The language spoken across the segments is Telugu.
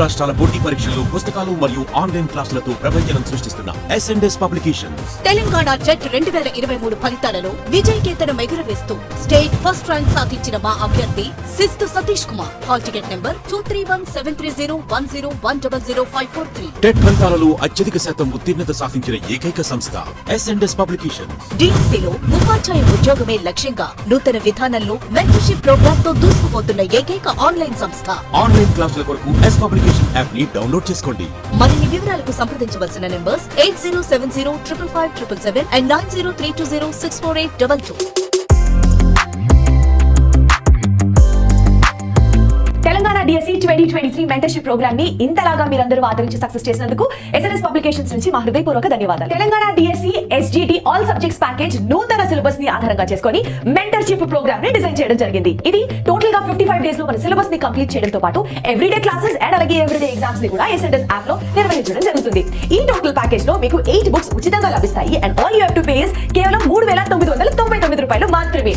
రాష్ట్రాల పోటీ పరీక్షలు, పుస్తకాలు మరియు ఆన్లైన్ క్లాసులతో ప్రభంజనం సృష్టిస్తున్న S&S పబ్లికేషన్స్. తెలంగాణ జెట్ 2023 ఫలితాలలో విజయకేతనం ఎగురవేస్తూ స్టేట్ ఫస్ట్ ర్యాంక్ సాధించిన మా అభ్యర్థి Sistu Satish Kumar. Hall ticket number 23173010010543. TET ఫలితాలలో అత్యధిక శాతం ఉత్తీర్ణత సాధించిన ఏకైక సంస్థ S&S పబ్లికేషన్స్. DSCలో ఉపాధ్యాయ ఉద్యోగమే లక్ష్యంగా నూతన విధానంలో మెంటర్షిప్ ప్రోగ్రామ్ తో దూసుకుపోతున్న ఏకైక ఆన్లైన్ సంస్థ. ఆన్లైన్ క్లాసుల కొరకు S పబ్లికేషన్ యాప్ ని డౌన్లోడ్ చేసుకోండి. మరిన్ని వివరాలకు సంప్రదించవలసిన numbers 8070557777 and 9032064822. Telangana DSC 2023 mentorship program ని ఇంతలాగా మీరందరూ ఆదరించి సక్సెస్ చేసినందుకు S&S పబ్లికేషన్స్ నుంచి మా హృదయపూర్వక ధన్యవాదాలు. Telangana DSC SGT all subjects package నూతన సిలబస్ ని ఆధారంగా చేసుకొని మెంటర్షిప్ ప్రోగ్రామ్ ని డిజైన్ చేయడం జరిగింది. ఇది టోటల్ గా 55 డేస్ లో మన సిలబస్ ని కంప్లీట్ చేయడంతో పాటు ఎవ్రీడే క్లాసెస్ అండ్ అలాగే ఎవ్రీడే ఎగ్జామ్స్ ని కూడా S&S యాప్ లో నిర్వహించడం జరుగుతుంది. ఈ టోటల్ ప్యాకేజ్ లో మీకు 8 బుక్స్ ఉచితంగా లభిస్తాయి and all you have to pay is కేవలం 3999 రూపాయలు మాత్రమే.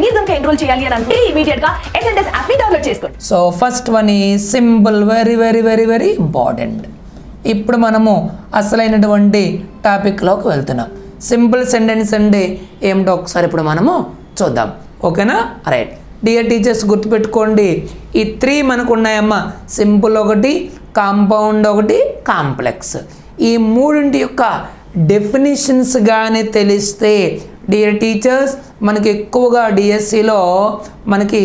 మీరు కనుక ఎన్రోల్ చేయాలి అని అంటే ఇమీడియట్ గా S&S యాప్ ని డౌన్లోడ్ చేసుకోండి. సో ఫస్ట్ వన్ ఈ simple, very very very very important. ఇప్పుడు మనము అసలైనటువంటి టాపిక్లోకి వెళ్తున్నాం. సింపుల్ సెంటెన్స్ అంటే ఏమిటో ఒకసారి ఇప్పుడు మనము చూద్దాం. ఓకేనా? రైట్. డియర్ టీచర్స్ గుర్తుపెట్టుకోండి, ఈ 3 మనకు ఉన్నాయమ్మా. సింపుల్ ఒకటి, కాంపౌండ్ ఒకటి, కాంప్లెక్స్. ఈ మూడింటి యొక్క డెఫినిషన్స్ కానీ తెలిస్తే డియర్ టీచర్స్ మనకి ఎక్కువగా డిఎస్సిలో మనకి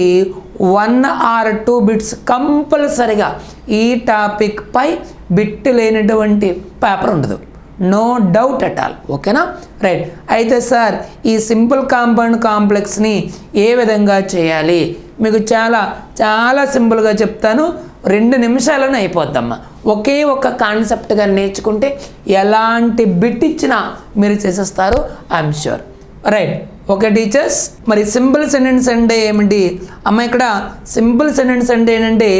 1 or 2 బిట్స్ కంపల్సరిగా ఈ టాపిక్ పై బిట్ లేనటువంటి పేపర్ ఉండదు. No doubt at all. ఓకేనా? రైట్. అయితే సార్ ఈ సింపుల్ కాంపౌండ్ కాంప్లెక్స్ని ఏ విధంగా చేయాలి మీకు చాలా చాలా సింపుల్గా చెప్తాను. 2 నిమిషాలను అయిపోద్దమ్మా. ఒకే ఒక కాన్సెప్ట్గా నేర్చుకుంటే ఎలాంటి బిట్ ఇచ్చినా మీరు చేసేస్తారు, I'm sure. Right. Okay teachers, మరి సింపుల్ సెంటెన్స్ అంటే ఏమిటి అమ్మ? ఇక్కడ సింపుల్ సెంటెన్స్ అంటే ఏంటంటే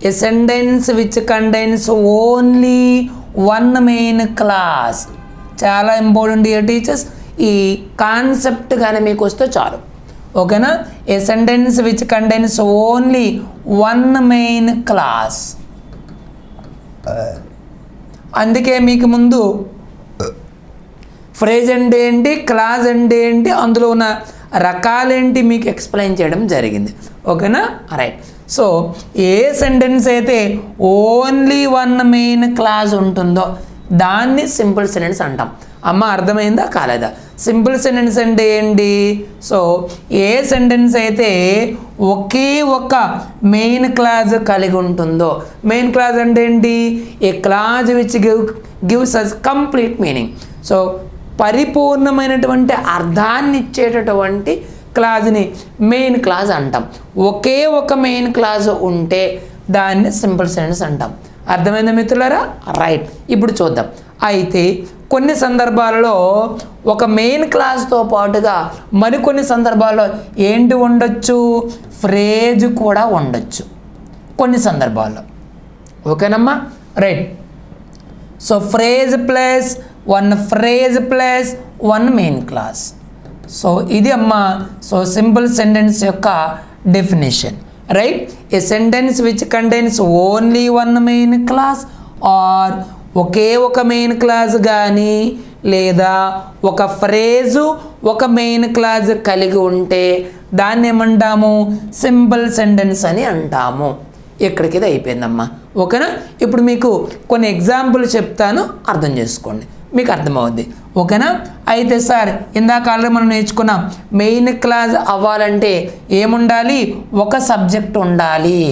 a sentence which contains only 1 main clause. చాలా ఇంపార్టెంట్ డియర్ టీచర్స్. ఈ కాన్సెప్ట్ కానీ మీకు వస్తే చాలు. ఓకేనా? A sentence which contains only 1 main clause. అందుకే మీకు ముందు ఫ్రేజ్ అంటే ఏంటి, క్లాజ్ అంటే ఏంటి, అందులో ఉన్న రకాలేంటి మీకు ఎక్స్ప్లెయిన్ చేయడం జరిగింది. ఓకేనా? రైట్. సో ఏ సెంటెన్స్ అయితే ఓన్లీ 1 మెయిన్ క్లాజ్ ఉంటుందో దాన్ని సింపుల్ సెంటెన్స్ అంటాం. అమ్మ అర్థమైందా కాలేదా? సింపుల్ సెంటెన్స్ అంటే ఏంటి? సో ఏ సెంటెన్స్ అయితే ఒకే ఒక మెయిన్ క్లాజ్ కలిగి ఉంటుందో. మెయిన్ క్లాజ్ అంటే ఏంటి? A clause which gives us complete meaning. So పరిపూర్ణమైనటువంటి అర్థాన్ని ఇచ్చేటటువంటి క్లాజ్ని మెయిన్ క్లాజ్ అంటాం. ఒకే ఒక మెయిన్ క్లాజ్ ఉంటే దాన్ని సింపుల్ సెంటెన్స్ అంటాం. అర్థమైందా మిత్రులారా? రైట్. ఇప్పుడు చూద్దాం. అయితే కొన్ని సందర్భాలలో ఒక మెయిన్ క్లాస్తో పాటుగా మరికొన్ని సందర్భాల్లో ఏంటి ఉండొచ్చు? ఫ్రేజ్ కూడా ఉండొచ్చు కొన్ని సందర్భాల్లో. ఓకేనమ్మా? Right. So phrase plus 1 phrase plus 1 main clause. So ఇది అమ్మా సో సింపుల్ సెంటెన్స్ యొక్క definition. Right. A sentence which contains only 1 main clause or ఒకే ఒక మెయిన్ క్లాస్ కానీ లేదా ఒక ఫ్రేజు ఒక మెయిన్ క్లాస్ కలిగి ఉంటే దాన్ని ఏమంటాము? సింపుల్ సెంటెన్స్ అని అంటాము. ఎక్కడికి ఇది అయిపోయిందమ్మా. ఓకేనా? ఇప్పుడు మీకు కొన్ని ఎగ్జాంపుల్ చెప్తాను, అర్థం చేసుకోండి, మీకు అర్థమవుద్ది. ఓకేనా? అయితే సార్ ఇందాక ఆల్రెడీ మనం నేర్చుకున్నాం, మెయిన్ క్లాస్ అవ్వాలంటే ఏముండాలి? ఒక సబ్జెక్ట్ ఉండాలి.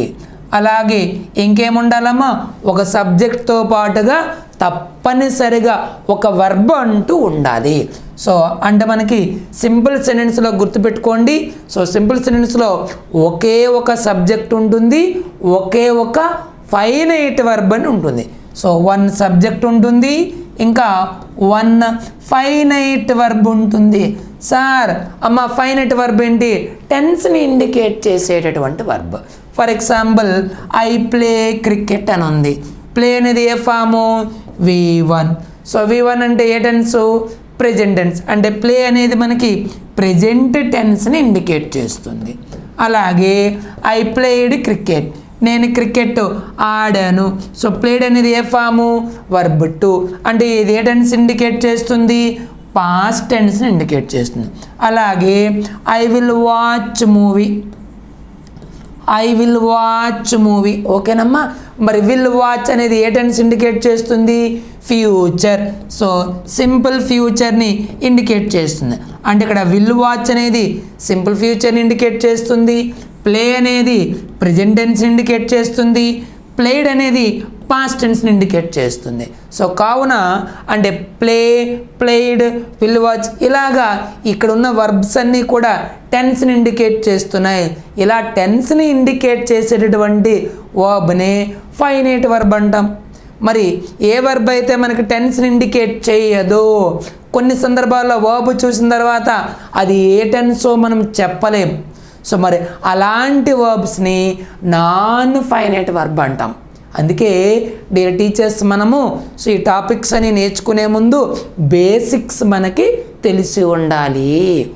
అలాగే ఇంకేముండాలమ్మా? ఒక సబ్జెక్ట్తో పాటుగా తప్పనిసరిగా ఒక వర్బ్ అంటూ ఉండాలి. సో అంటే మనకి సింపుల్ సెంటెన్స్లో గుర్తుపెట్టుకోండి. సో సింపుల్ సెంటెన్స్లో ఒకే ఒక సబ్జెక్ట్ ఉంటుంది, ఒకే ఒక ఫైనైట్ వర్బ్ అని ఉంటుంది. సో 1 సబ్జెక్ట్ ఉంటుంది, ఇంకా 1 ఫైనైట్ వర్బ్ ఉంటుంది. సార్ అమ్మ ఫైనైట్ వర్బ్ ఏంటి? టెన్స్ని ఇండికేట్ చేసేటటువంటి verb. For example I play cricket అని ఉంది. ప్లే అనేది ఏ ఫాము? V1. సో V1 అంటే ఏ టెన్సు? Present tense. అంటే ప్లే అనేది మనకి ప్రెజెంట్ టెన్స్ని ఇండికేట్ చేస్తుంది. అలాగే ఐ ప్లేడ్ క్రికెట్, నేను క్రికెట్ ఆడాను. సో ప్లేడ్ అనేది ఏ ఫాము, వర్బ్ టు. అంటే ఇది ఏ టెన్స్ ఇండికేట్ చేస్తుంది, పాస్ట్ టెన్స్ని ఇండికేట్ చేస్తుంది. అలాగే I will watch movie, I will watch movie. ఓకేనమ్మా. మరి విల్ వాచ్ అనేది ఏ టెన్స్ ఇండికేట్ చేస్తుంది, ఫ్యూచర్. సో సింపుల్ ఫ్యూచర్ని ఇండికేట్ చేస్తుంది. అంటే ఇక్కడ విల్ వాచ్ అనేది సింపుల్ ఫ్యూచర్ని ఇండికేట్ చేస్తుంది, ప్లే అనేది ప్రెజెంట్ టెన్స్ ఇండికేట్ చేస్తుంది, ప్లేడ్ అనేది పాస్ట్ టెన్స్ని ఇండికేట్ చేస్తుంది. సో కావున అంటే ప్లే, ప్లేడ్, విల్ వాచ్ ఇలాగా ఇక్కడ ఉన్న వర్బ్స్ అన్నీ కూడా టెన్స్ని ఇండికేట్ చేస్తున్నాయి. ఇలా టెన్స్ని ఇండికేట్ చేసేటటువంటి వర్బ్నే ఫైనైట్ వర్బ్ అంటాం. మరి ఏ వర్బ్ అయితే మనకి టెన్స్ని ఇండికేట్ చేయదో, కొన్ని సందర్భాల్లో వర్బ్ చూసిన తర్వాత అది ఏ టెన్సో మనం చెప్పలేం. సో మరి అలాంటి వర్బ్స్ని నాన్ ఫైనైట్ వర్బ్ అంటాం. అందుకే డియర్ టీచర్స్ మనము సో ఈ టాపిక్స్ అని నేర్చుకునే ముందు బేసిక్స్ మనకి తెలిసి ఉండాలి.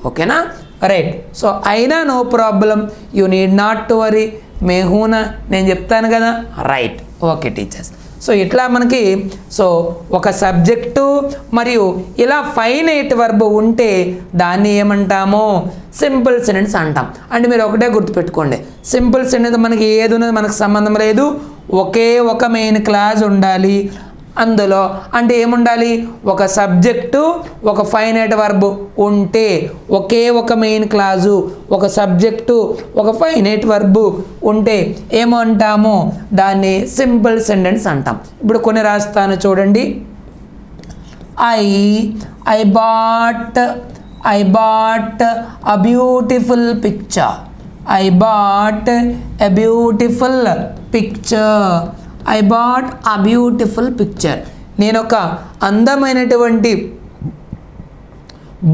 ఓకేనా, రైట్. సో అయినా no problem, you need not to worry, మేహూనా నేను చెప్తాను కదా, రైట్. Okay teachers. సో ఇట్లా మనకి సో ఒక సబ్జెక్టు మరియు ఇలా ఫైనైట్ వర్బ్ ఉంటే దాన్ని ఏమంటామో సింపుల్ సెంటెన్స్ అంటాం. అంటే మీరు ఒకటే గుర్తుపెట్టుకోండి, సింపుల్ సెంటెన్స్ మనకి ఏది ఉన్నది మనకు సంబంధం లేదు, ఒకే ఒక మెయిన్ క్లాస్ ఉండాలి. అందులో అంటే ఏముండాలి, ఒక సబ్జెక్టు ఒక ఫైనైట్ వర్బ్ ఉంటే ఒకే ఒక మెయిన్ క్లాజు, ఒక సబ్జెక్టు ఒక ఫైనైట్ వర్బ్ ఉంటే ఏమంటామో దాన్ని సింపుల్ సెంటెన్స్ అంటాం. ఇప్పుడు కొన్ని రాస్తాను చూడండి. I bought a beautiful picture, I bought a beautiful picture, I bought a beautiful picture. నేను ఒక అందమైనటువంటి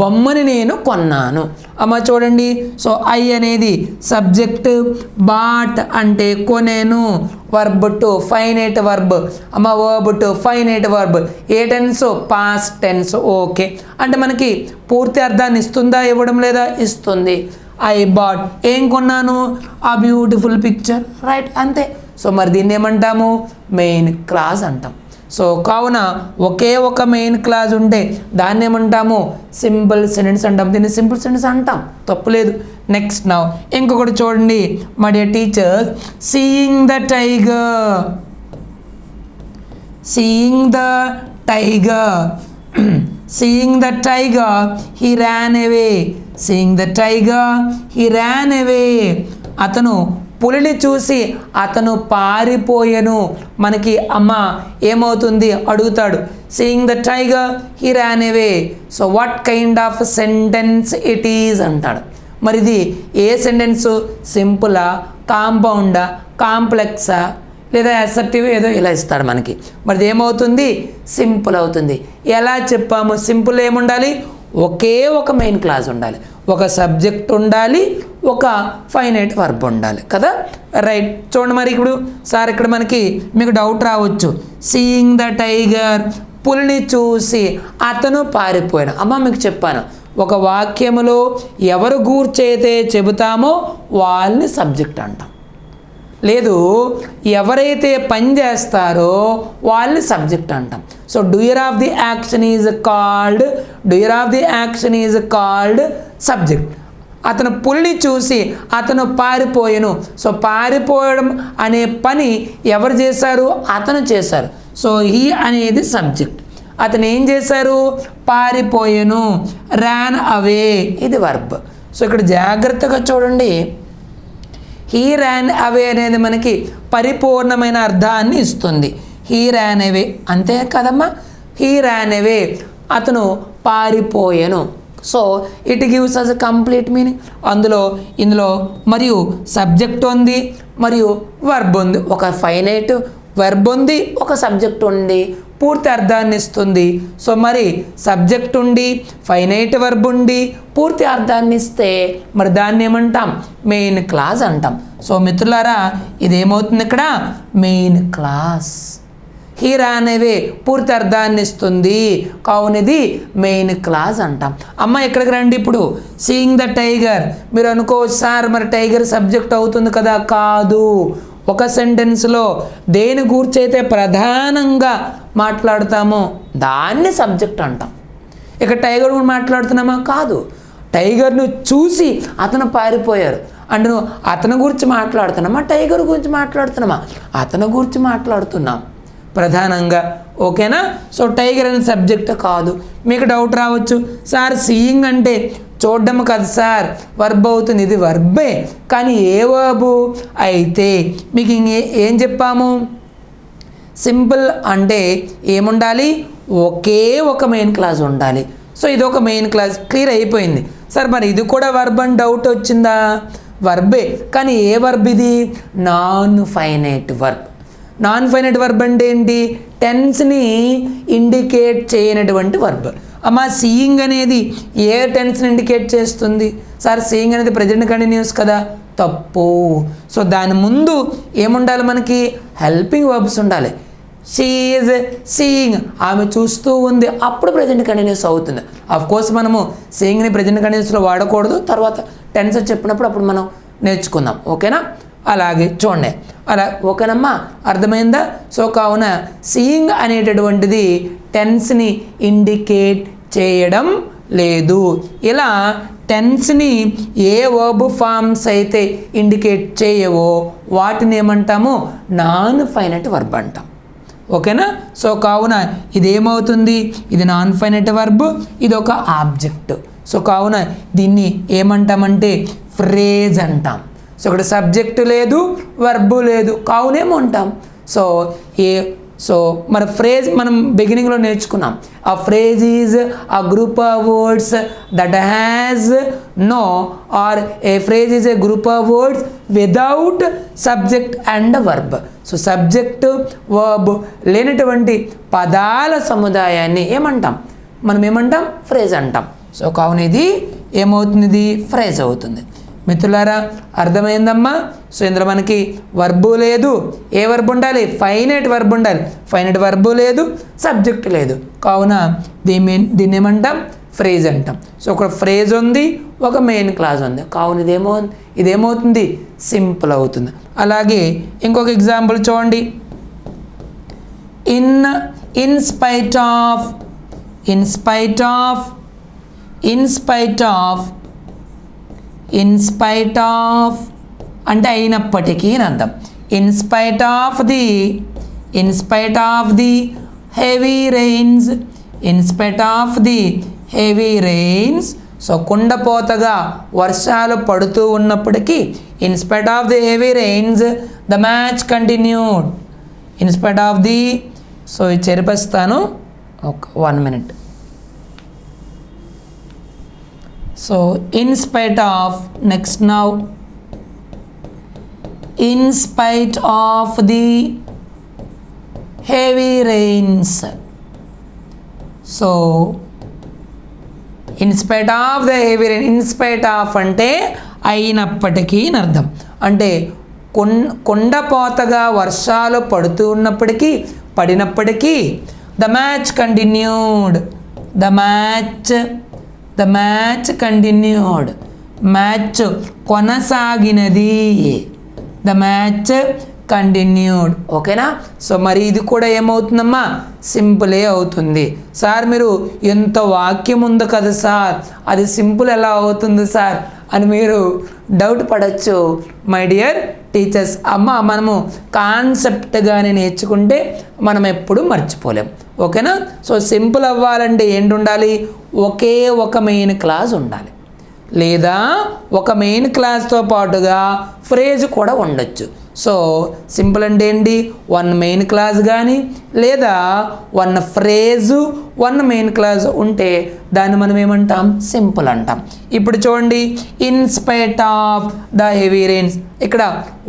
బొమ్మని నేను కొన్నాను. అమ్మ చూడండి. సో ఐ అనేది సబ్జెక్ట్, బాట్ అంటే కొనేను, వర్బ్ టు ఫైనైట్ వర్బ్. అమ్మ వర్బ్ టు ఫైనైట్ వర్బ్ ఏ టెన్స్, పాస్ట్ టెన్స్. ఓకే, అంటే మనకి పూర్తి అర్థాన్ని ఇస్తుందా, ఇవ్వడం లేదా, ఇస్తుంది. ఐ బాట్ ఏం కొన్నాను, ఆ బ్యూటిఫుల్ పిక్చర్, రైట్, అంతే. సో మరి దీన్ని ఏమంటాము, మెయిన్ క్లాస్ అంటాం. సో కావున ఒకే ఒక మెయిన్ క్లాస్ ఉంటే దాన్ని ఏమంటాము, సింపుల్ సెంటెన్స్ అంటాం. దీన్ని సింపుల్ సెంటెన్స్ అంటాం, తప్పులేదు. నెక్స్ట్ నౌ ఇంకొకటి చూడండి my dear teachers. Seeing the tiger, seeing the tiger, seeing the tiger he ran away, seeing the tiger he ran away. అతను పులిని చూసి అతను పారిపోయెను. మనకి అమ్మ ఏమవుతుంది అడుగుతాడు, seeing the tiger he ran away. So what kind of sentence it is అంటాడు. మరి ఇది ఏ సెంటెన్సు, సింపులా, కాంపౌండా, కాంప్లెక్సా, లేదా అసర్టివ్ ఏదో ఇలా ఇస్తాడు మనకి. మరి ఏమవుతుంది, సింపుల్ అవుతుంది. ఎలా చెప్పాము, సింపుల్ ఏముండాలి, ఒకే ఒక మెయిన్ క్లాస్ ఉండాలి, ఒక సబ్జెక్ట్ ఉండాలి, ఒక ఫైనైట్ వర్బ్ ఉండాలి కదా, రైట్. చూడండి మరి ఇప్పుడు సార్ ఇక్కడ మనకి మీకు డౌట్ రావచ్చు. సీయింగ్ ద టైగర్ పులిని చూసి అతను పారిపోయాడు. అమ్మ మీకు చెప్పాను, ఒక వాక్యములో ఎవరు గూర్చైతే చెబుతామో వాళ్ళని సబ్జెక్ట్ అంటాం. లేదు ఎవరైతే పని చేస్తారో వాళ్ళని సబ్జెక్ట్ అంటాం. So doer of the action is called, doer of the action is called subject. అతను పులిని చూసి అతను పారిపోయాను. సో పారిపోవడం అనే పని ఎవరు చేశారు, అతను చేశారు. సో హీ అనేది సబ్జెక్ట్. అతను ఏం చేశారు, పారిపోయాను, ర్యాన్ అవే ఇది వర్బ్. సో ఇక్కడ జాగ్రత్తగా చూడండి, హీ ర్యాన్ అవే అనేది మనకి పరిపూర్ణమైన అర్థాన్ని ఇస్తుంది. హీ ర్యాన్ అవే అంతే కదమ్మా, హీ ర్యాన్ అవే అతను పారిపోయెను. So it gives us complete meaning. ఇందులో మరియు సబ్జెక్ట్ ఉంది మరియు వర్బ్ ఉంది, ఒక ఫైనైట్ వర్బ్ ఉంది, ఒక సబ్జెక్ట్ ఉంది, పూర్తి అర్థాన్ని ఇస్తుంది. సో మరి సబ్జెక్ట్ ఉండి ఫైనైట్ వర్బ్ ఉండి పూర్తి అర్థాన్ని ఇస్తే మరి దాన్ని ఏమంటాం, మెయిన్ క్లాస్ అంటాం. సో మిత్రులారా ఇదేమవుతుంది ఇక్కడ, మెయిన్ క్లాస్. హీ ర్యాన్ అవే పూర్తి అర్థాన్ని ఇస్తుంది. కావున ఇది మెయిన్ క్లాజ్ అంటాం. అమ్మ ఇక్కడికి రండి. ఇప్పుడు సీయింగ్ ద టైగర్ మీరు అనుకోవచ్చు సార్ మరి టైగర్ సబ్జెక్ట్ అవుతుంది కదా. కాదు, ఒక సెంటెన్స్లో దేని గురించి అయితే ప్రధానంగా మాట్లాడతామో దాన్ని సబ్జెక్ట్ అంటాం. ఇక టైగర్ గురించి మాట్లాడుతున్నామా? కాదు, టైగర్ను చూసి అతను పారిపోయారు అంటే నువ్వు అతని గురించి మాట్లాడుతున్నామా టైగర్ గురించి మాట్లాడుతున్నామా? అతని గురించి మాట్లాడుతున్నాం ప్రధానంగా. ఓకేనా? సో టైగర్ అనే సబ్జెక్ట్ కాదు. మీకు డౌట్ రావచ్చు, సార్ సీయింగ్ అంటే చూడడం కదా సార్, వర్బ్ అవుతుంది. ఇది వర్బే, కానీ ఏ వర్బు అయితే మీకు ఏం చెప్పాము? సింపుల్ అంటే ఏముండాలి? ఒకే ఒక మెయిన్ క్లాస్ ఉండాలి. సో ఇది ఒక మెయిన్ క్లాస్, క్లియర్ అయిపోయింది. సార్ మరి ఇది కూడా వర్బ్ అని డౌట్ వచ్చిందా? వర్బే, కానీ ఏ వర్బ్ ఇది? Non finite verb. Non finite verb అంటే ఏంటి? టెన్స్ని ఇండికేట్ చేయనటువంటి వర్బ్. అమ్మ సీయింగ్ అనేది ఏ టెన్స్ని ఇండికేట్ చేస్తుంది? సార్ సీయింగ్ అనేది ప్రెజెంట్ కంటిన్యూస్ కదా. తప్పు. సో దాని ముందు ఏముండాలి మనకి? హెల్పింగ్ వర్బ్స్ ఉండాలి. షీ ఈజ్ సీయింగ్, ఆమె చూస్తూ ఉంది, అప్పుడు ప్రజెంట్ కంటిన్యూస్ అవుతుంది. కోర్స్ మనము సీయింగ్ని ప్రజెంట్ కంటిన్యూస్లో వాడకూడదు, తర్వాత టెన్స్ చెప్పినప్పుడు అప్పుడు మనం నేర్చుకుందాం. ఓకేనా? అలాగే చూడండి. అలా ఓకేనమ్మా, అర్థమైందా? సో కావున సీయింగ్ అనేటటువంటిది టెన్స్ని ఇండికేట్ చేయడం లేదు. ఇలా టెన్స్ని ఏ వర్బ్ ఫామ్స్ అయితే ఇండికేట్ చేయవో వాటిని ఏమంటాము? నాన్ ఫైనైట్ వర్బ్ అంటాం. ఓకేనా? సో కావున ఇదేమవుతుంది? ఇది నాన్ ఫైనైట్ వర్బ్, ఇది ఒక ఆబ్జెక్ట్. సో కావున దీన్ని ఏమంటామంటే ఫ్రేజ్ అంటాం. సో ఇక్కడ సబ్జెక్టు లేదు, వర్బు లేదు, కావునేమంటాం. సో మన ఫ్రేజ్ మనం బిగినింగ్లో నేర్చుకున్నాం. ఆ phrase is a group of words that has no, or a phrase is a group of words without subject and verb. So subject verb లేనటువంటి పదాల సముదాయాన్ని ఏమంటాం? మనం ఏమంటాం? ఫ్రేజ్ అంటాం. సో కావున ఇది ఏమవుతుంది? ఇది ఫ్రేజ్ అవుతుంది. మిత్రులారా అర్థమైందమ్మా? సో ఇందులో మనకి వర్బు లేదు. ఏ వర్బ్ ఉండాలి? ఫైనైట్ వర్బ్ ఉండాలి. ఫైనైట్ వర్బు లేదు, సబ్జెక్ట్ లేదు, కావున దీన్ని ఏమంటాం? ఫ్రేజ్ అంటాం. సో ఒక ఫ్రేజ్ ఉంది, ఒక మెయిన్ క్లాజ్ ఉంది, కావున ఇదేమవుతుంది? సింపుల్ అవుతుంది. అలాగే ఇంకొక ఎగ్జాంపుల్ చూడండి. ఇన్ స్పైట్ ఆఫ్ అంటే అయినప్పటికీ అని అర్థం. In spite of the heavy rains, so కుండపోతగా వర్షాలు పడుతూ ఉన్నప్పటికీ in spite of the heavy rains the match continued. In spite of the, so ఇది చెరిపేస్తాను, ఒక 1 minute. So in spite of, next now, in spite of the heavy rains. So in spite of the heavy rain, in spite of అంటే అయినప్పటికీ అని అర్థం. అంటే కొండపోతగా వర్షాలు పడుతూ ఉన్నప్పటికీ పడినప్పటికీ the match continued. The match continued, match కొనసాగినది. The match continued. ఓకేనా? సో మరి ఇది కూడా ఏమవుతుందమ్మా? సింపులే అవుతుంది. సార్ మీరు ఎంత వాక్యం ఉంది కదా సార్, అది సింపుల్ ఎలా అవుతుంది సార్ అని మీరు డౌట్ పడవచ్చు. మై డియర్ టీచర్స్, మనము కాన్సెప్ట్గానే నేర్చుకుంటే మనం ఎప్పుడు మర్చిపోలేం. ఓకేనా? సో సింపుల్ అవ్వాలంటే ఏంటి ఉండాలి? ఒకే ఒక మెయిన్ క్లాస్ ఉండాలి, లేదా ఒక మెయిన్ క్లాస్తో పాటుగా ఫ్రేజ్ కూడా ఉండొచ్చు. సో సింపుల్ అంటే ఏంటి? 1 మెయిన్ క్లాస్ కానీ లేదా 1 ఫ్రేజు 1 మెయిన్ క్లాస్ ఉంటే దాన్ని మనం ఏమంటాం? సింపుల్ అంటాం. ఇప్పుడు చూడండి, in spite of the heavy rains, ఇక్కడ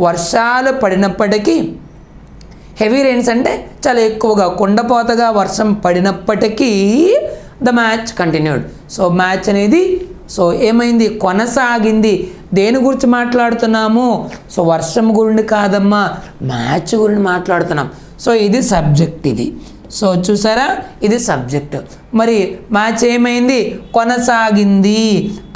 వర్షాలు పడినప్పటికీ, హెవీ రెయిన్స్ అంటే చాలా ఎక్కువగా కుండపోతగా వర్షం పడినప్పటికీ the match continued. So match అనేది సో ఏమైంది? కొనసాగింది. దేని గురించి మాట్లాడుతున్నాము? సో వర్షం గురించి కాదమ్మా, మ్యాచ్ గురించి మాట్లాడుతున్నాం. సో ఇది సబ్జెక్ట్, ఇది సో చూసారా ఇది సబ్జెక్ట్. మరి మ్యాచ్ ఏమైంది, కొనసాగింది,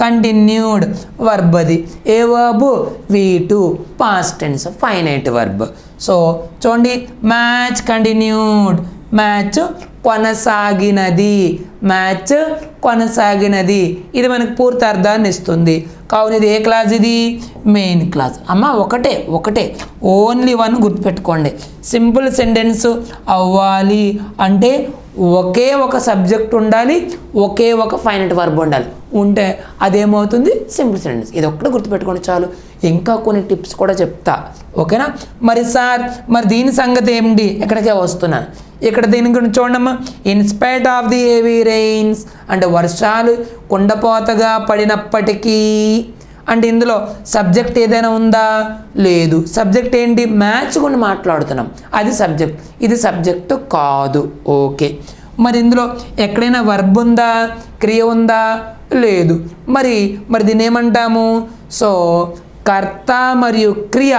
కంటిన్యూడ్ వర్బ్, అది a verb, V2 past tense finite verb. So చూడండి మ్యాచ్ కంటిన్యూడ్, మ్యాచ్ కొనసాగినది, మ్యాచ్ కొనసాగినది, ఇది మనకు పూర్తి అర్థాన్ని ఇస్తుంది. కావున ఇది ఏ క్లాస్, ఇది మెయిన్ క్లాస్. అమ్మ ఒకటే ఓన్లీ వన్ గుర్తుపెట్టుకోండి. సింపుల్ సెంటెన్స్ అవ్వాలి అంటే ఒకే ఒక సబ్జెక్ట్ ఉండాలి, ఒకే ఒక ఫైనైట్ వర్బ్ ఉండాలి. ఉంటే అదేమవుతుంది సింపుల్ సెంటెన్స్. ఇది ఒక్కటి గుర్తుపెట్టుకోండి చాలు. ఇంకా కొన్ని టిప్స్ కూడా చెప్తా, ఓకేనా. మరి సార్ మరి దీని సంగతి ఏమిటి, ఎక్కడికే వస్తున్నాను. ఇక్కడ దీని గురించి చూడమ్మా. In spite of the heavy rains అంటే వర్షాలు కుండపోతగా పడినప్పటికీ, అంటే ఇందులో సబ్జెక్ట్ ఏదైనా ఉందా, లేదు. సబ్జెక్ట్ ఏంటి, మ్యాచ్ గురించి మాట్లాడుతున్నాం, అది సబ్జెక్ట్, ఇది సబ్జెక్టు కాదు. ఓకే, మరి ఇందులో ఎక్కడైనా వర్బ్ ఉందా, క్రియ ఉందా, లేదు. మరి దీన్ని ఏమంటాము, సో కర్త మరియు క్రియ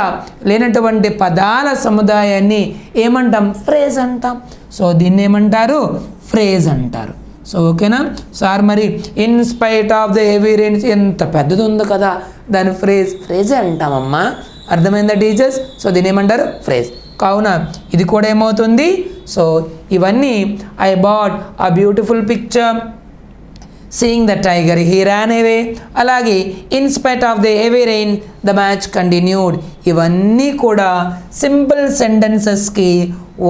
లేనటువంటి పదాల సముదాయాన్ని ఏమంటాం, ఫ్రేజ్ అంటాం. సో దీన్ని ఏమంటారు, ఫ్రేజ్ అంటారు. సో ఓకేనా సార్. మరి in spite of the heavy rains ఎంత పెద్దది ఉంది కదా, దాని ఫ్రేజే అంటామమ్మా. అర్థమైందా టీచర్స్. సో దీన్ని ఏమంటారు, ఫ్రేజ్. కావున ఇది కూడా ఏమవుతుంది, సో ఇవన్నీ I bought a beautiful picture, seeing the tiger he ran away, అలాగే in spite of the heavy rain the match continued, ఇవన్నీ కూడా సింపుల్ సెంటెన్సెస్కి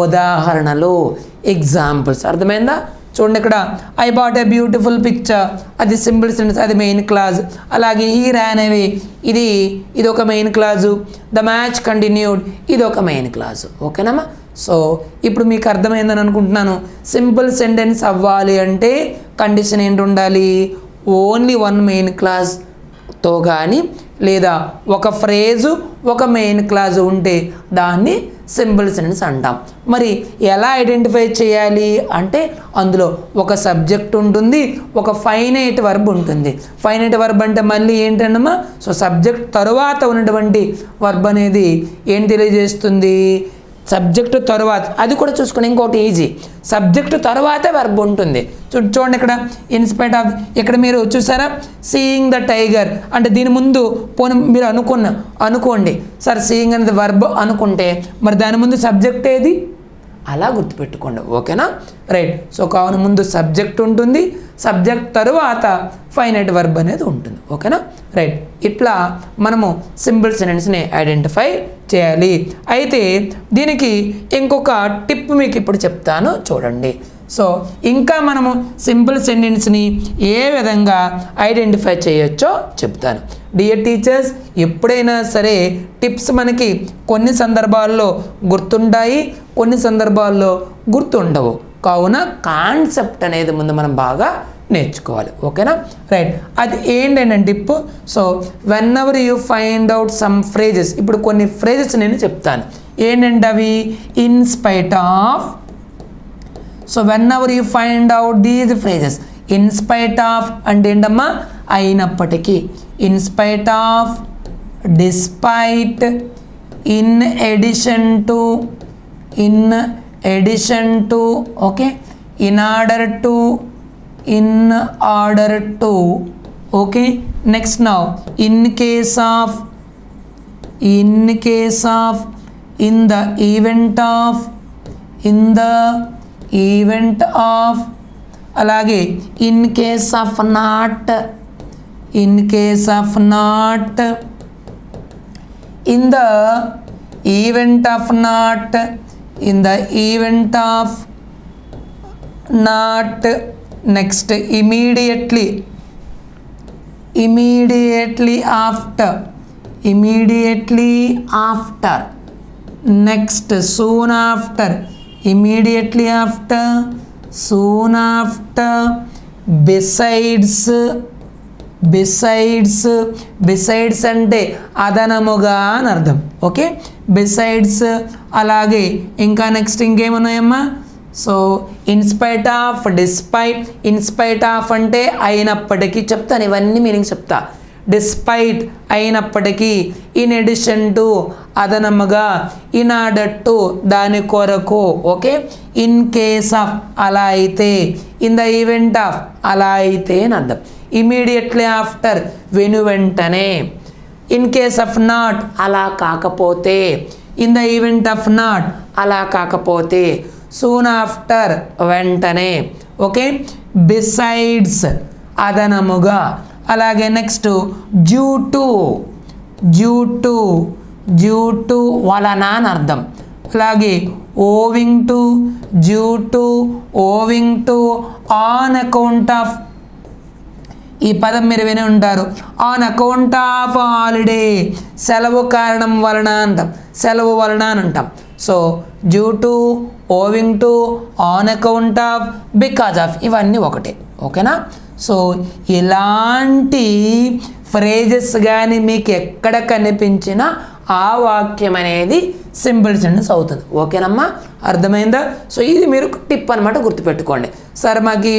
ఉదాహరణలు, ఎగ్జాంపుల్స్. అర్థమైందా. చూడండి ఇక్కడ I bought a beautiful picture, అది సింపుల్ సెంటెన్స్, అది మెయిన్ క్లాజ్. అలాగే ఈ ర్యాన్ అవే, ఇది ఒక main clause. The match continued, ఇది ఒక మెయిన్ క్లాజు. ఓకేనమ్మా. సో ఇప్పుడు మీకు అర్థమైందని అనుకుంటున్నాను. సింపుల్ సెంటెన్స్ అవ్వాలి అంటే కండిషన్ ఏంటి ఉండాలి, ఓన్లీ వన్ మెయిన్ క్లాజ్తో కానీ లేదా ఒక ఫ్రేజు ఒక మెయిన్ క్లాజ్ ఉంటే దాన్ని సింపుల్ సెంటెన్స్ అంటాం. మరి ఎలా ఐడెంటిఫై చేయాలి అంటే అందులో ఒక సబ్జెక్ట్ ఉంటుంది, ఒక ఫైనైట్ వర్బ్ ఉంటుంది. ఫైనైట్ వర్బ్ అంటే మళ్ళీ ఏంటన్నమా, సో సబ్జెక్ట్ తరువాత ఉన్నటువంటి వర్బ్ అనేది ఏం తెలియజేస్తుంది, సబ్జెక్టు తరువాత. అది కూడా చూసుకుని ఇంకోటి ఈజీ, సబ్జెక్టు తరువాత వర్బ్ ఉంటుంది. చూడండి ఇక్కడ ఇన్స్పైట్ ఆఫ్, ఇక్కడ మీరు చూసారా సీయింగ్ ద టైగర్ అంటే దీని ముందు పోనీ మీరు అనుకోండి సార్ సీయింగ్ అనేది వర్బ్ అనుకుంటే మరి దాని ముందు సబ్జెక్ట్ ఏది, అలా గుర్తుపెట్టుకోండి. ఓకేనా, రైట్. సో కావున ముందు సబ్జెక్ట్ ఉంటుంది, సబ్జెక్ట్ తరువాత ఫైనైట్ వర్బ్ అనేది ఉంటుంది. ఓకేనా, రైట్. ఇట్లా మనము సింపుల్ సెంటెన్స్ని ఐడెంటిఫై చేయాలి. అయితే దీనికి ఇంకొక టిప్ మీకు ఇప్పుడు చెప్తాను చూడండి. సో ఇంకా మనము సింపుల్ సెంటెన్స్ని ఏ విధంగా ఐడెంటిఫై చేయొచ్చో చెప్తాను. డియర్ టీచర్స్, ఎప్పుడైనా సరే టిప్స్ మనకి కొన్ని సందర్భాల్లో గుర్తుంటాయి, కొన్ని సందర్భాల్లో గుర్తుండవు. కావున కాన్సెప్ట్ అనేది ముందు మనం బాగా నేర్చుకోవాలి. ఓకేనా, రైట్. అది ఏంటంటే tip, so when ever you find out some phrases, ఇప్పుడు కొన్ని ఫ్రేజెస్ నేను చెప్తాను. ఏంటంటే అవి in spite of, so when ever you find out these phrases, in spite of అంటే ఏంటమ్మా, అయినప్పటికీ, in spite of, despite, in addition to, in addition to, okay, in order to, in order to, okay. Next now in case of, in case of, in the event of, in the event of, alage in case of not, in case of not, in the event of not, in the event of not. Next immediately, immediately after, immediately after. Next soon after, immediately after, soon after. Besides, besides, besides అంటే అదనముగా అని అర్థం. Okay, besides. అలాగే ఇంకా నెక్స్ట్ ఇంకేమున్నాయమ్మా, so in spite of, despite. In spite of అంటే అయినప్పటికీ చెప్తాను, ఇవన్నీ మీనింగ్ చెప్తా. డిస్పైట్ అయినప్పటికీ, ఇన్ ఎడిషన్ టు అదనముగా, ఇన్ ఆర్డర్ టు దాని కొరకు, ఓకే, ఇన్ కేస్ ఆఫ్ అలా అయితే, ఇన్ ద ఈవెంట్ ఆఫ్ అలా అయితే అని అర్థం. ఇమీడియట్లీ ఆఫ్టర్ వెను వెంటనే, ఇన్ కేస్ ఆఫ్ నాట్ అలా కాకపోతే, in the event of not అలా కాకపోతే, సూన్ ఆఫ్టర్ వెంటనే, ఓకే, బిసైడ్స్ అదనముగా, అలాగే నెక్స్ట్ డ్యూ టు వలన అని అర్థం. అలాగే owing to, due to, owing to, on account of, ఈ పదం మీరు విని ఉంటారు. ఆన్ అకౌంట్ ఆఫ్ హాలిడే, సెలవు కారణం వలన అంటాం, సెలవు వలన అని అంటాం. So due to, owing to, on account of, because of, ఇవన్నీ ఒకటే, ఓకేనా. సో ఇలాంటి ఫ్రేజెస్ కానీ మీకు ఎక్కడ కనిపించినా ఆ వాక్యం అనేది సింపుల్ సెంటెన్స్ అవుతుంది, ఓకేనమ్మా, అర్థమైందా. సో ఇది మీరు టిప్ అనమాట, గుర్తుపెట్టుకోండి. సార్ మాకు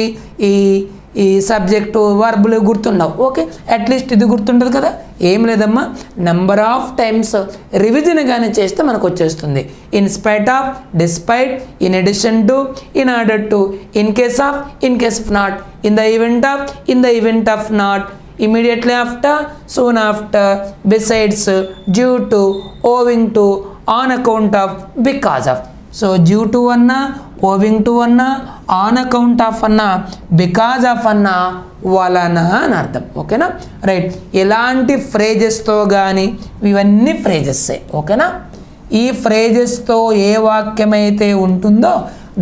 ఈ సబ్జెక్టు వర్బులు గుర్తుండవు, ఓకే, అట్లీస్ట్ ఇది గుర్తుంటుంది కదా. ఏం లేదమ్మా, నెంబర్ ఆఫ్ టైమ్స్ రివిజన్ కానీ చేస్తే మనకు వచ్చేస్తుంది. In spite of, despite, in addition to, in order to, in case of not, in the event of not, immediately after, soon after, besides, due to, owing to, on account of, because of. So due to అన్నా, ఓవింగ్ టు అన్నా, ఆన్ అకౌంట్ ఆఫ్ అన్నా, బికాజ్ ఆఫ్ అన్నా, వలన అని అర్థం, ఓకేనా. రైట్, ఎలాంటి ఫ్రేజెస్తో కానీ, ఇవన్నీ ఫ్రేజెస్సే, ఓకేనా. ఈ ఫ్రేజెస్తో ఏ వాక్యం అయితే ఉంటుందో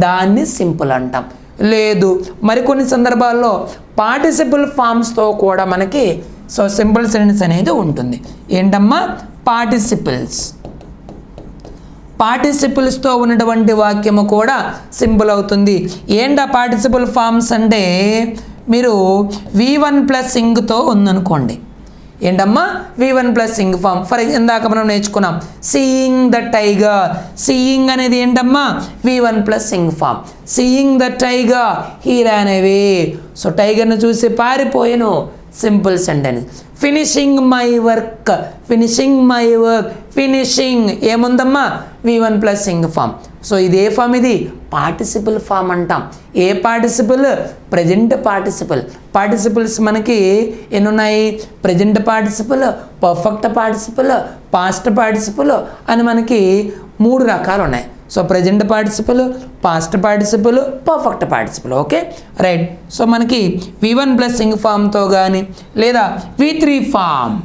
దాన్ని సింపుల్ అంటాం. లేదు మరికొన్ని సందర్భాల్లో పార్టిసిపుల్ ఫామ్స్తో కూడా మనకి సో సింపుల్ సెంటెన్స్ అనేది ఉంటుంది. ఏంటమ్మా, పార్టిసిపుల్స్తో ఉన్నటువంటి వాక్యము కూడా సింపుల్ అవుతుంది. ఏంటా పార్టిసిపుల్ ఫామ్స్ అంటే, మీరు V1 ప్లస్ ఇంగ్తో ఉందనుకోండి. ఏంటమ్మా, V1 plus ing form. For ఇందాక మనం నేర్చుకున్నాం సీయింగ్ ద టైగర్. సీయింగ్ అనేది ఏంటమ్మా, V1 plus ing form. Seeing the tiger he ran away. So టైగర్ను చూసి పారిపోయాను, simple sentence. Finishing my work. Finishing ఏముందమ్మా, V1 plus ing form. So ఇది ఏ ఫామ్, ఇది పార్టిసిపుల్ ఫామ్ అంటాం. ఏ పార్టిసిపుల్, ప్రజెంట్ పార్టిసిపుల్. పార్టిసిపుల్స్ మనకి ఎన్ని ఉన్నాయి, present participle, perfect participle, past participle అని మనకి 3 రకాలు ఉన్నాయి. So present participle, past participle, perfect participle, okay, right. So మనకి V1 ప్లస్ ఇంగ్ ఫామ్తో కానీ లేదా V3 ఫామ్,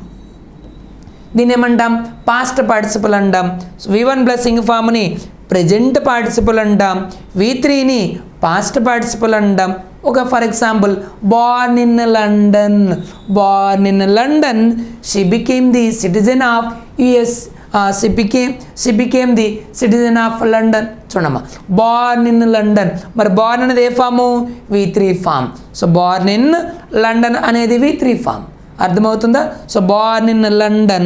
దీన్ని ఏమంటాం, పాస్ట్ పార్టిసిపుల్ అంటాం. సో V1 ప్లస్ ఇంగ్ ఫామ్ని ప్రజెంట్ పార్టిసిపుల్ అంటాం, V3ని పాస్ట్ పార్టిసిపుల్ అంటాం. ఒక for example, born in London she became the citizen of US. she became the citizen of London. చూడమ్మా, born in London. మరి born అనేది ఏ form, V3 form. So born in London అనేది V3 ఫామ్. అర్థమవుతుందా. So born in London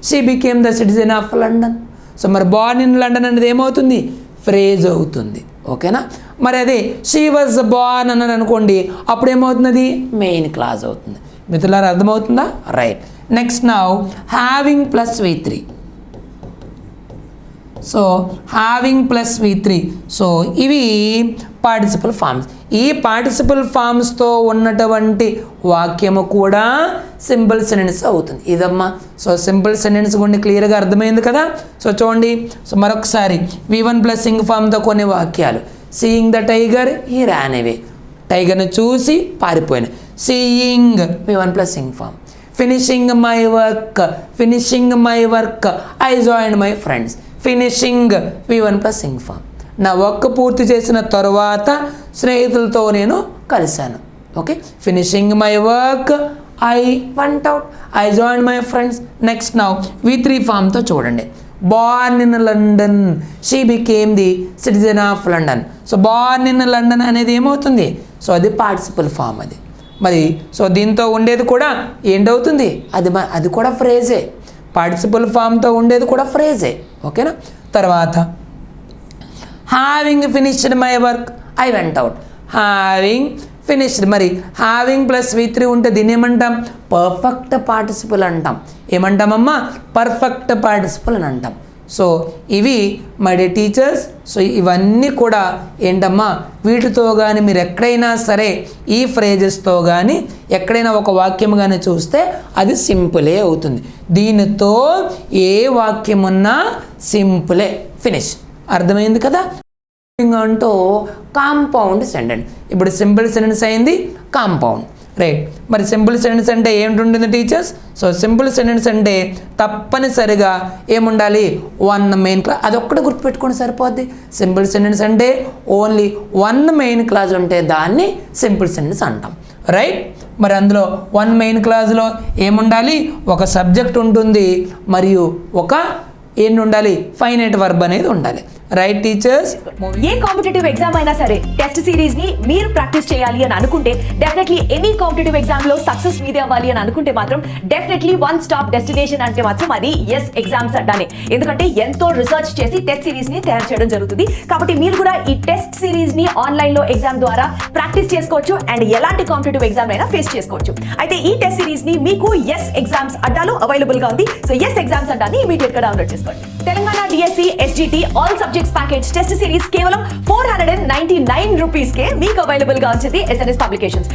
she became the citizen of London. So మరి born in London అనేది ఏమవుతుంది, ఫ్రేజ్ అవుతుంది, ఓకేనా. మరి అదే షీ వాజ్ born అన్నది అనుకోండి, అప్పుడు ఏమవుతుంది, మెయిన్ క్లాజ్ అవుతుంది. మిత్రులారా అర్థమవుతుందా, right. Next now having plus V3. So having plus V3. So ఇవి పార్టిసిపుల్ ఫామ్స్. ఈ పార్టిసిపుల్ ఫామ్స్తో ఉన్నటువంటి వాక్యము కూడా సింపుల్ సెంటెన్స్ అవుతుంది. ఇదమ్మా, సో సింపుల్ సెంటెన్స్ గురించి క్లియర్గా అర్థమైంది కదా. సో చూడండి, సో మరొకసారి V1 ప్లస్ ఇంగ్ ఫామ్తో కొన్ని వాక్యాలు. Seeing the tiger he ran away. టైగర్ని చూసి పారిపోయాను, seeing V1 plus ing form. Finishing my work I joined my friends. Finishing V1 plus ing form. నా వర్క్ పూర్తి చేసిన తర్వాత స్నేహితులతో నేను కలిశాను, okay. Finishing my work I went out, I joined my friends. Next now V3 ఫామ్తో చూడండి. born in London she became the citizen of London. So born in London అనేది ఏమవుతుంది, సో అది పార్టిసిపుల్ ఫామ్. అది మరి సో దీంతో ఉండేది కూడా ఏంటవుతుంది, అది కూడా ఫ్రేజే. పార్టిసిపుల్ ఫామ్తో ఉండేది కూడా ఫ్రేజే, ఓకేనా. తర్వాత having finished my work I went out. Having finished. మరి హ్యావింగ్ ప్లస్ V3 ఉంటే దీన్ని ఏమంటాం? పర్ఫెక్ట్ పార్టిసిపుల్ అంటాం. ఏమంటామమ్మా? పర్ఫెక్ట్ పార్టిసిపుల్ అని అంటాం. సో ఇవి మై డే టీచర్స్. సో ఇవన్నీ కూడా ఏంటమ్మా, వీటితో కానీ మీరు ఎక్కడైనా సరే ఈ ఫ్రేజెస్తో కానీ ఎక్కడైనా ఒక వాక్యం కానీ చూస్తే అది సింపులే అవుతుంది. దీనితో ఏ వాక్యం ఉన్నా సింపులే, ఫినిష్. అర్థమైంది కదా? అంటూ కాంపౌండ్ సెంటెన్స్. ఇప్పుడు సింపుల్ సెంటెన్స్ అయింది, కాంపౌండ్, రైట్. మరి సింపుల్ సెంటెన్స్ అంటే ఏమిటి టీచర్స్? సో సింపుల్ సెంటెన్స్ అంటే తప్పనిసరిగా ఏముండాలి? One main class. అదొక్కటి గుర్తుపెట్టుకోండి సరిపోద్ది. సింపుల్ సెంటెన్స్ అంటే ఓన్లీ వన్ మెయిన్ క్లాస్ ఉంటే దాన్ని సింపుల్ సెంటెన్స్ అంటాం, రైట్. మరి అందులో వన్ మెయిన్ క్లాస్లో ఏముండాలి? ఒక సబ్జెక్ట్ ఉంటుంది మరియు ఒక ఏంటి ఉండాలి? ఫైనైట్ వర్బ్ అనేది ఉండాలి, రైట్ టీచర్స్. ఏ కాంపిటేటివ్ ఎగ్జామ్ అయినా సరే టెస్ట్ సిరీస్ ని మీరు ప్రాక్టీస్ చేయాలి అని అనుకుంటే, డెఫినెట్లీ ఎనీ కాంపిటేటివ్ ఎగ్జామ్ లో సక్సెస్ మీదే అవ్వాలి అని అనుకుంటే మాత్రం డెఫినెట్లీ వన్ స్టాప్ డెస్టినేషన్ అంటే మాత్రం అది ఎస్ ఎగ్జామ్స్ అడ్డానే. ఎందుకంటే ఎంతో రీసెర్చ్ చేసి టెస్ట్ సిరీస్ ని తయారు చేయడం జరుగుతుంది. కాబట్టి మీరు కూడా ఈ టెస్ట్ సిరీస్ ని ఆన్లైన్ లో ఎగ్జామ్ ద్వారా ప్రాక్టీస్ చేసుకోవచ్చు అండ్ ఎలాంటి కాంపిటేటివ్ ఎగ్జామ్ అయినా ఫేస్ చేసుకోవచ్చు. అయితే ఈ టెస్ట్ సిరీస్ ని మీకు ఎస్ ఎగ్జామ్స్ అడ్డాలో అవైలబుల్ గా ఉంది. సో ఎస్ ఎగ్జామ్స్ అడ్డాని ఇమీడియట్ గా డౌన్లోడ్ చేసుకోండి. Telangana DSC SGT all subjects package test series కేవలం 499 రూపీస్ కే మీకు అవైలబుల్ గా ఉంటుంది SNS publications.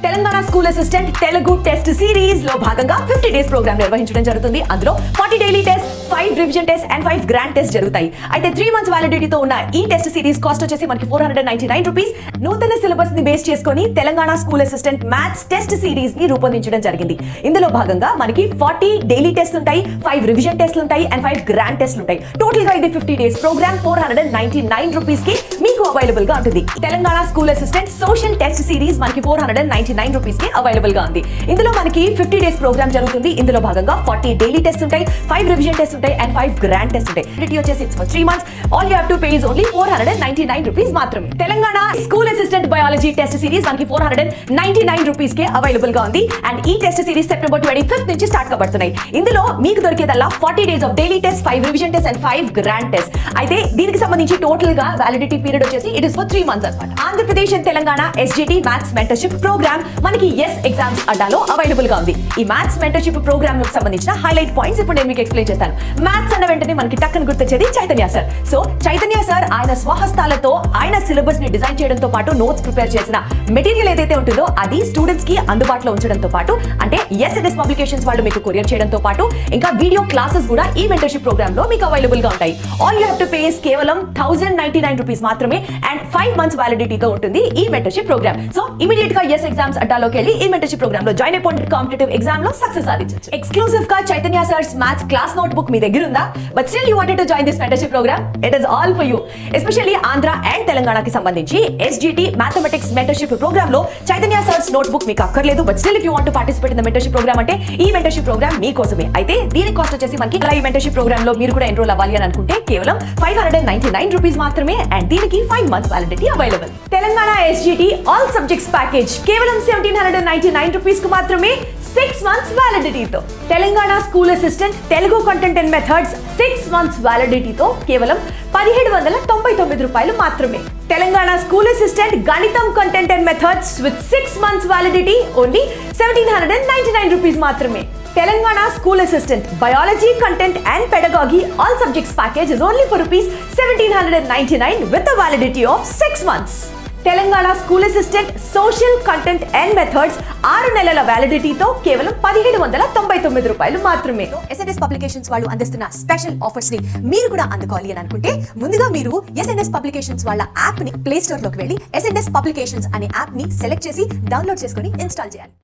Telangana school assistant Telugu test series లో భాగంగా 50 డేస్ ప్రోగ్రామ్ నిర్వహించడం జరుగుతుంది. అందులో 40 daily test, 5 revision test and 5 grand test జరుగుతాయి. అయితే 3 మంత్స్ వ్యాలిడిటీతో ఉన్న ఈ టెస్ట్ సిరీస్ కాస్ట్ వచ్చేసి మనకి 499 రూపీస్. నూతన సిలబస్ ని బేస్ చేసుకొని Telangana school assistant maths test series ని రూపొందించడం జరిగింది. ఇందులో భాగంగా మనకి 40 డైలీ టెస్ట్ ఉంటాయి, 5 రివిజన్ టెస్ట్లు ఉంటాయి అండ్ 5 గ్రాండ్ టెస్ట్లు ఉంటాయి. టోటల్ గా ఇది 50 డేస్ ప్రోగ్రామ్ 499 రూపీస్ కి మీకు అవైలబుల్ గా ఉంటుంది. Telangana school assistant social test series మనకి 499 రూపీస్ కి అవైలబుల్ గా ఉంది. ఇందులో మనకి 50 డేస్ ప్రోగ్రామ్ జరుగుతుంది. ఇందులో భాగంగా 40 డైలీ టెస్ట్ ఉంటాయి, 5 రివిజన్ టెస్ట్ ఉంటాయి అండ్ 5 గ్రాండ్ టెస్ట్ ఉంటాయి. ఇది వచ్చేసి for 3 months. All you have to pay is only 499 rupees మాత్రమే. Telangana school assistant biology test series మనకి 499 రూపీస్ కి అవైలబుల్ గా ఉంది. అండ్ ఈ టెస్ట్ సిరీస్ సెప్టెంబర్ 25th నుంచి స్టార్ట్ కాబడుతున్నాయి. ఇందులో మీకు దొరికేదల్లా 40 days of daily test, 5 revision test and 5 grand test. అయితే దీనికి సంబంధించి టోటల్ గా వ్యాలిడిటీ పీరియడ్ వచ్చేసి ఇట్ ఇస్ ఫర్ 3 మంత్స్ అన్నమాట. Andhra Pradesh and Telangana SGT maths mentorship program మనకి ఎస్ ఎగ్జామ్స్ అడ్డాలో అవైలబుల్ గా ఉంది. ఈ మ్యాథ్స్ మెంటర్షిప్ ప్రోగ్రామ్ కు సంబంధించిన హైలైట్ పాయింట్స్ ఇప్పుడు నేను మీకు ఎక్స్ప్లెయిన్ చేస్తాను. మ్యాథ్స్ అన్న వెంటనే మనకి టక్కన గుర్తొచ్చేది Chaitanya sir. So Chaitanya sir ఆయన స్వహస్తాలతో ఆయన సిలబస్ ని డిజైన్ చేయడంతో పాటు నోట్స్ ప్రిపేర్ చేసిన మెటీరియల్ ఏదైతే ఉంటుందో అది స్టూడెంట్స్ కి అందుబాటులో ఉంచడంతో పాటు, అంటే SNS పబ్లికేషన్స్ వాళ్ళు మీకు కొరియర్ చేయడంతో పాటు ఇంకా వీడియో క్లాసెస్ కూడా ఈ మెంటర్షిప్ ప్రోగ్రామ్ లో మీకు అవైలబుల్ గా ఉంటాయి. All you have to pay కేవలం 1099 రూపీస్ మాత్రమే అండ్ 5 మంత్స్ వ్యాలిడిటీతో ఉంటుంది ఈ మెంటర్షిప్ ప్రోగ్రామ్. సో ఇమీడియట్ గా ఎస్ ఎగ్జామ్స్ అడ్డాలోకి వెళ్ళి ఈ మెంటర్షిప్ ప్రోగ్రామ్ లో జాయిన్ అయిపోండి. కాంపిటేటివ్ ఎగ్జామ్ లో సక్సెస్ సాధించవచ్చు. ఎక్స్క్లూసివ్ గా Chaitanya sir's maths class note book మీ దగ్గర ఉందా? But still you wanted to join this mentorship program? It is all for you. Especially Andhra and తెలంగాణకి సంబంధించి SGT మ్యాథమెటిక్స్ మెంటర్షిప్ ప్రోగ్రామ్ లో చైతన్య సర్స్ నోట్ బుక్ మీకు అక్కర్లేదు. But still if you want to participate in the mentorship program అంటే ఈ మెంటర్షిప్ ప్రోగ్రామ్ మీకోసమే. అయితే దీని కాస్ట్ వచ్చేసి మనకి ఈ మెంటర్షిప్ ప్రోగ్రామ్ లో మీరు కూడా ఎన్రోల్ అవ్వాలి అని అనుకుంటే కేవలం 599 రూపీస్ మాత్రమే అండ్ దీనికి 5 months validity available. Telangana SGT all subjects package కేవలం 1799 రూపీస్ కు మాత్రమే 6 మంత్స్ వ్యాలిడిటీతో. Telangana school assistant Telugu content and methods 6 months వ్యాలిడిటీతో కేవలం 1799 రూపాయలు మాత్రమే. తెలంగాణ స్కూల్ అసిస్టెంట్ గణితం content and methods with 6 months validity only 1799 rupees మాత్రమే. Telangana school assistant biology content and pedagogy all subjects package is only for rupees 1799 with a validity of 6 months. Telangana school assistant social content and methods 6 నెలల వ్యాలిడిటీతో కేవలం 1799 రూపాయలు మాత్రమే. SNS పబ్లికేషన్స్ వాళ్ళు అందిస్తున్న స్పెషల్ ఆఫర్స్ ని మీరు కూడా అందుకోవాలి అని అనుకుంటే ముందుగా మీరు SNS పబ్లికేషన్స్ వాళ్ళ యాప్ ని ప్లే స్టోర్ లోకి వెళ్ళి SNS పబ్లికేషన్స్ అనే యాప్ ని సెలెక్ట్ చేసి డౌన్లోడ్ చేసుకొని ఇన్స్టాల్ చేయాలి.